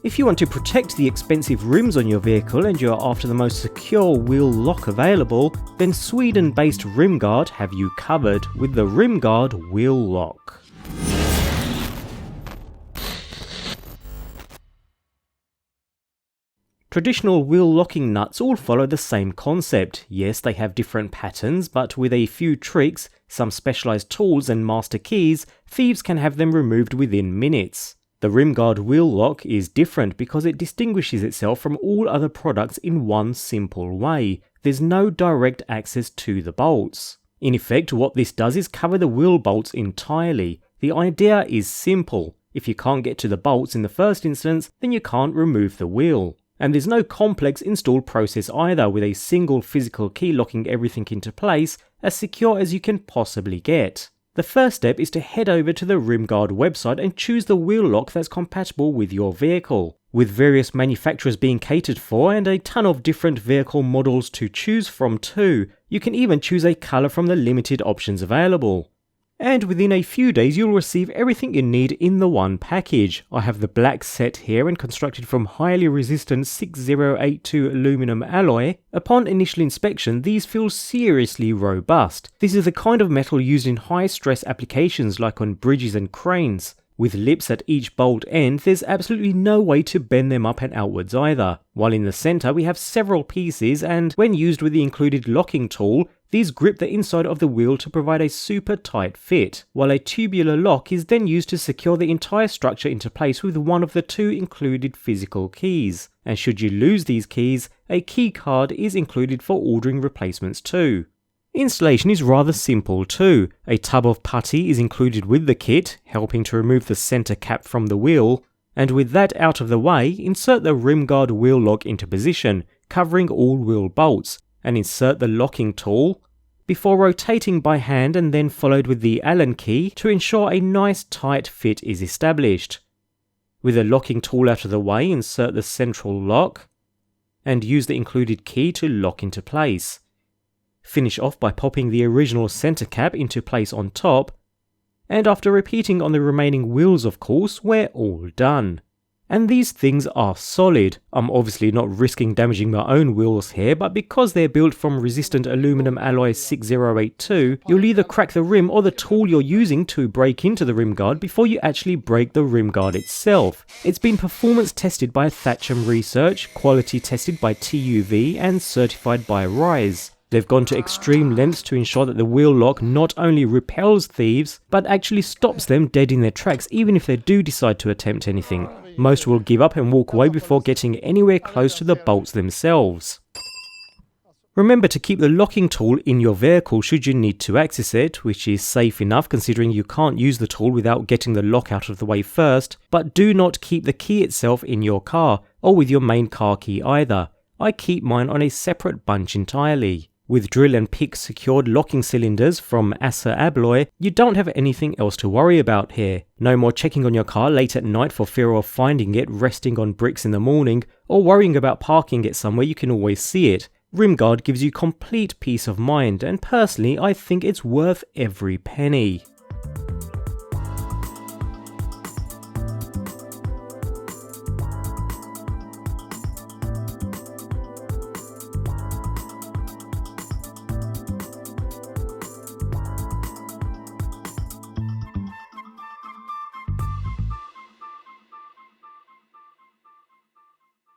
If you want to protect the expensive rims on your vehicle and you're after the most secure wheel lock available, then Sweden-based RimGard have you covered with the RimGard Wheel Lock. Traditional wheel locking nuts all follow the same concept. Yes, they have different patterns, but with a few tricks, some specialized tools and master keys, thieves can have them removed within minutes. The RimGard Wheel Lock is different because it distinguishes itself from all other products in one simple way. There's no direct access to the bolts. In effect, what this does is cover the wheel bolts entirely. The idea is simple. If you can't get to the bolts in the first instance, then you can't remove the wheel. And there's no complex install process either, with a single physical key locking everything into place, as secure as you can possibly get. The first step is to head over to the RimGard website and choose the wheel lock that's compatible with your vehicle. With various manufacturers being catered for and a ton of different vehicle models to choose from too, you can even choose a colour from the limited options available. And within a few days you'll receive everything you need in the one package. I have the black set here and constructed from highly resistant 6082 aluminum alloy. Upon initial inspection, these feel seriously robust. This is the kind of metal used in high stress applications like on bridges and cranes. With lips at each bolt end, there's absolutely no way to bend them up and outwards either. While in the centre we have several pieces, and when used with the included locking tool, these grip the inside of the wheel to provide a super tight fit, while a tubular lock is then used to secure the entire structure into place with one of the two included physical keys. And should you lose these keys, a key card is included for ordering replacements too. Installation is rather simple too. A tub of putty is included with the kit, helping to remove the centre cap from the wheel, and with that out of the way, insert the RimGard wheel lock into position, covering all wheel bolts, and insert the locking tool, before rotating by hand and then followed with the Allen key to ensure a nice tight fit is established. With the locking tool out of the way, insert the central lock, and use the included key to lock into place. Finish off by popping the original centre cap into place on top, and after repeating on the remaining wheels of course, we're all done. And these things are solid. I'm obviously not risking damaging my own wheels here, but because they're built from resistant aluminum alloy 6082, you'll either crack the rim or the tool you're using to break into the RimGard before you actually break the RimGard itself. It's been performance tested by Thatcham Research, quality tested by TUV, and certified by Rise. They've gone to extreme lengths to ensure that the wheel lock not only repels thieves, but actually stops them dead in their tracks even if they do decide to attempt anything. Most will give up and walk away before getting anywhere close to the bolts themselves. Remember to keep the locking tool in your vehicle should you need to access it, which is safe enough considering you can't use the tool without getting the lock out of the way first, but do not keep the key itself in your car, or with your main car key either. I keep mine on a separate bunch entirely. With drill and pick secured locking cylinders from Assa Abloy, you don't have anything else to worry about here. No more checking on your car late at night for fear of finding it resting on bricks in the morning, or worrying about parking it somewhere you can always see it. RimGard gives you complete peace of mind, and personally I think it's worth every penny.